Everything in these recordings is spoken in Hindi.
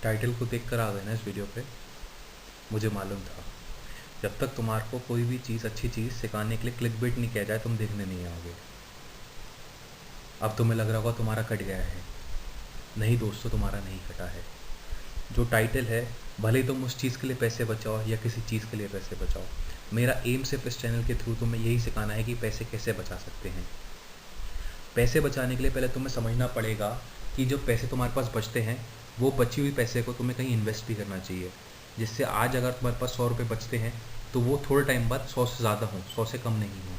टाइटल को देख कर आ गए ना इस वीडियो पे। मुझे मालूम था जब तक तुम्हारे को कोई भी चीज़ अच्छी चीज़ सिखाने के लिए क्लिक बिट नहीं किया जाए तुम देखने नहीं आओगे। अब तुम्हें लग रहा होगा तुम्हारा कट गया है। नहीं दोस्तों, तुम्हारा नहीं कटा है। जो टाइटल है, भले ही तुम उस चीज़ के लिए पैसे बचाओ या किसी चीज़ के लिए पैसे बचाओ, मेरा एम सिर्फ इस चैनल के थ्रू तुम्हें यही सिखाना है कि पैसे कैसे बचा सकते हैं। पैसे बचाने के लिए पहले तुम्हें समझना पड़ेगा कि जो पैसे तुम्हारे पास बचते हैं वो बची हुई पैसे को तुम्हें कहीं इन्वेस्ट भी करना चाहिए, जिससे आज अगर तुम्हारे पास 100 रुपये बचते हैं तो वो थोड़े टाइम बाद 100 से ज़्यादा हों, 100 से कम नहीं हो।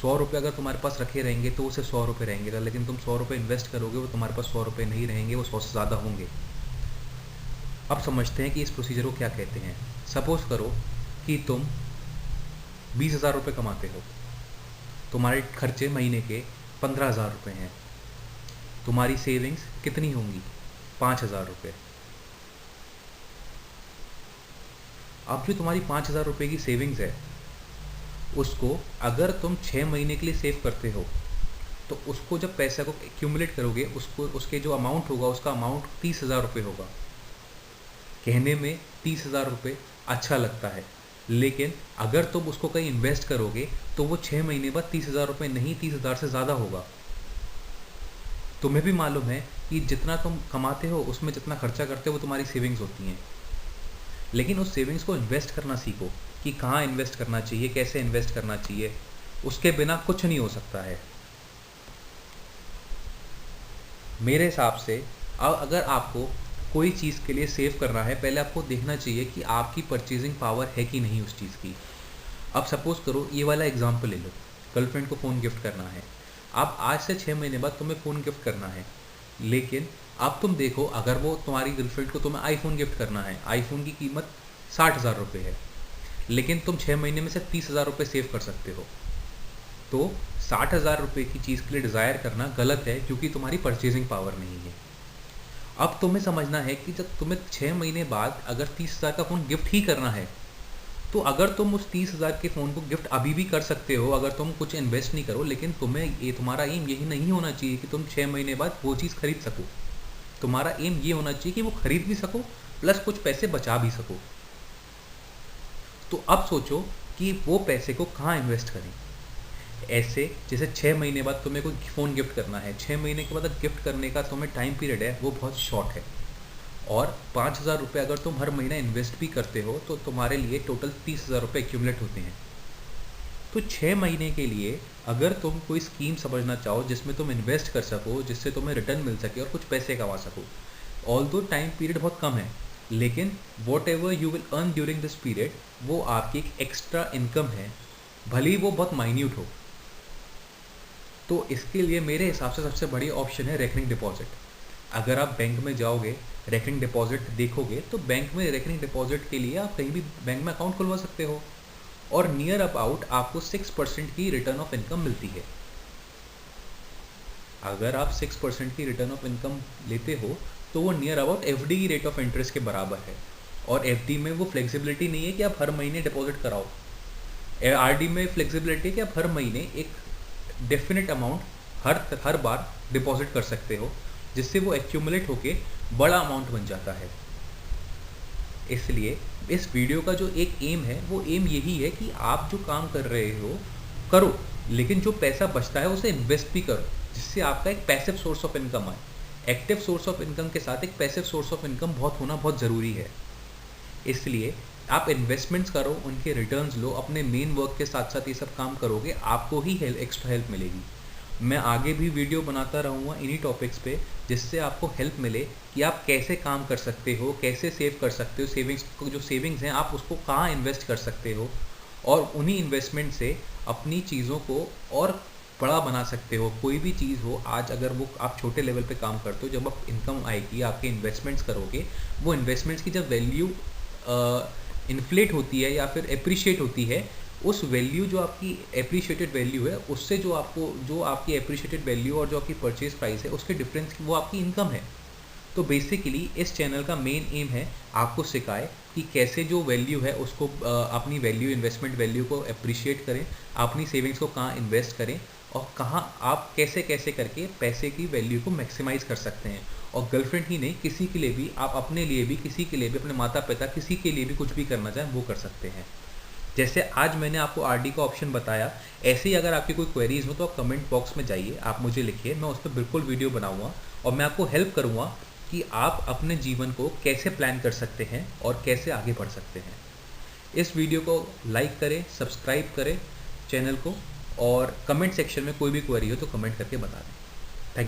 100 रुपये अगर तुम्हारे पास रखे रहेंगे तो उसे 100 रुपये रहेंगे, लेकिन तुम 100 रुपये इन्वेस्ट करोगे वो तुम्हारे पास 100 रुपये नहीं रहेंगे, वो 100 से ज़्यादा होंगे। अब समझते हैं कि इस प्रोसीजर को क्या कहते हैं। सपोज़ करो कि तुम 20,000 रुपये कमाते हो, तुम्हारे खर्चे महीने के 15,000 रुपये हैं, तुम्हारी सेविंग्स कितनी होंगी? 5,000 रुपये। अब जो तुम्हारी 5,000 रुपये की सेविंग्स है उसको अगर तुम 6 महीने के लिए सेव करते हो तो उसको जब पैसा को एक्यूमुलेट करोगे उसको उसके जो अमाउंट होगा उसका अमाउंट 30,000 रुपये होगा। कहने में 30,000 रुपये अच्छा लगता है, लेकिन अगर तुम उसको कहीं इन्वेस्ट करोगे तो वो 6 महीने बाद 30,000 रुपये नहीं 30,000 से ज़्यादा होगा। तुम्हें भी मालूम है कि जितना तुम कमाते हो उसमें जितना खर्चा करते हो वो तुम्हारी सेविंग्स होती हैं, लेकिन उस सेविंग्स को इन्वेस्ट करना सीखो कि कहाँ इन्वेस्ट करना चाहिए, कैसे इन्वेस्ट करना चाहिए। उसके बिना कुछ नहीं हो सकता है मेरे हिसाब से। अब अगर आपको कोई चीज़ के लिए सेव करना है, पहले आपको देखना चाहिए कि आपकी परचेजिंग पावर है कि नहीं उस चीज़ की। अब सपोज़ करो ये वाला एग्जांपल ले लो, गर्लफ्रेंड को फ़ोन गिफ्ट करना है। अब आज से 6 महीने बाद तुम्हें फ़ोन गिफ्ट करना है, लेकिन अब तुम देखो अगर वो तुम्हारी गर्लफ्रेंड को तुम्हें आईफोन गिफ्ट करना है, आईफोन की कीमत 60,000 रुपये है, लेकिन तुम 6 महीने में से 30,000 रुपये सेव कर सकते हो, तो 60,000 रुपये की चीज़ के लिए डिज़ायर करना गलत है क्योंकि तुम्हारी परचेजिंग पावर नहीं है। अब तुम्हें समझना है कि जब तुम्हें 6 महीने बाद अगर 30,000 का फ़ोन गिफ्ट ही करना है तो अगर तुम उस 30,000 के फ़ोन को गिफ्ट अभी भी कर सकते हो अगर तुम कुछ इन्वेस्ट नहीं करो, लेकिन तुम्हारा एम यही नहीं होना चाहिए कि तुम 6 महीने बाद वो चीज़ खरीद सको। तुम्हारा एम ये होना चाहिए कि वो खरीद भी सको प्लस कुछ पैसे बचा भी सको। तो अब सोचो कि वो पैसे को कहाँ इन्वेस्ट करें। ऐसे जैसे 6 महीने बाद तुम्हें कोई फ़ोन गिफ्ट करना है, 6 महीने के बाद गिफ्ट करने का तुम्हें टाइम पीरियड है वो बहुत शॉर्ट है, और 5,000 रुपये अगर तुम हर महीना इन्वेस्ट भी करते हो तो तुम्हारे लिए टोटल 30,000 रुपये एक्यूमुलेट होते हैं। तो 6 महीने के लिए अगर तुम कोई स्कीम समझना चाहो जिसमें तुम इन्वेस्ट कर सको, जिससे तुम्हें रिटर्न मिल सके और कुछ पैसे कमा सको, ऑल्दो टाइम पीरियड बहुत कम है, लेकिन what ever you will earn during this period वो आपकी एक एक्स्ट्रा इनकम है, भले ही वो बहुत माइन्यूट हो। तो इसके लिए मेरे हिसाब से सबसे बड़ी ऑप्शन है रेकरिंग डिपॉजिट। अगर आप बैंक में जाओगे रेकरिंग डिपॉजिट देखोगे तो बैंक में रेकरिंग डिपॉजिट के लिए आप कहीं भी बैंक में अकाउंट खुलवा सकते हो और नियर अबाउट आपको 6% की रिटर्न ऑफ इनकम मिलती है। अगर आप 6% की रिटर्न ऑफ इनकम लेते हो तो वो नियर अबाउट एफडी की रेट ऑफ इंटरेस्ट के बराबर है, और एफडी में वो फ्लेक्सिबिलिटी नहीं है कि आप हर महीने डिपॉजिट कराओ। आरडी में फ्लेक्सिबिलिटी है कि आप हर महीने एक डेफिनेट अमाउंट हर बार डिपॉजिट कर सकते हो, जिससे वो एक्यूमुलेट होके बड़ा अमाउंट बन जाता है। इसलिए इस वीडियो का जो एक एम है वो एम यही है कि आप जो काम कर रहे हो करो, लेकिन जो पैसा बचता है उसे इन्वेस्ट भी करो, जिससे आपका एक पैसिव सोर्स ऑफ इनकम आए। एक्टिव सोर्स ऑफ इनकम के साथ एक पैसिव सोर्स ऑफ इनकम होना बहुत ज़रूरी है। इसलिए आप इन्वेस्टमेंट्स करो, उनके रिटर्न्स लो, अपने मेन वर्क के साथ साथ ये सब काम करोगे, आपको ही एक्स्ट्रा हेल्प मिलेगी। मैं आगे भी वीडियो बनाता रहूँगा इन्हीं टॉपिक्स पे, जिससे आपको हेल्प मिले कि आप कैसे काम कर सकते हो, कैसे सेव कर सकते हो, जो सेविंग्स हैं आप उसको कहाँ इन्वेस्ट कर सकते हो, और उन्हीं इन्वेस्टमेंट से अपनी चीज़ों को और बड़ा बना सकते हो। कोई भी चीज़ हो, आज अगर वो आप छोटे लेवल पे काम करते हो, जब आप इनकम आएगी आपके इन्वेस्टमेंट्स करोगे, वो इन्वेस्टमेंट्स की जब वैल्यू इन्फ्लेट होती है या फिर एप्रिशिएट होती है, उस वैल्यू जो आपकी एप्रिशिएटेड वैल्यू है उससे जो आपकी एप्रिशिएटेड वैल्यू और जो आपकी परचेज प्राइस है उसके डिफरेंस वो आपकी इनकम है। तो बेसिकली इस चैनल का मेन एम है आपको सिखाए कि कैसे जो वैल्यू है उसको अपनी वैल्यू इन्वेस्टमेंट वैल्यू को अप्रिशिएट करें, अपनी सेविंग्स को कहाँ इन्वेस्ट करें, और कहाँ आप कैसे कैसे करके पैसे की वैल्यू को मैक्सिमाइज़ कर सकते हैं। और गर्लफ्रेंड ही नहीं, किसी के लिए भी, आप अपने लिए भी, किसी के लिए भी, अपने माता पिता, किसी के लिए भी कुछ भी करना चाहें वो कर सकते हैं। जैसे आज मैंने आपको आरडी का ऑप्शन बताया, ऐसे ही अगर आपकी कोई क्वेरीज हो तो आप कमेंट बॉक्स में जाइए, आप मुझे लिखिए, मैं उस पर बिल्कुल वीडियो बनाऊंगा और मैं आपको हेल्प करूंगा कि आप अपने जीवन को कैसे प्लान कर सकते हैं और कैसे आगे बढ़ सकते हैं। इस वीडियो को लाइक करें, सब्सक्राइब करें चैनल को, और कमेंट सेक्शन में कोई भी क्वेरी हो तो कमेंट करके बता दें।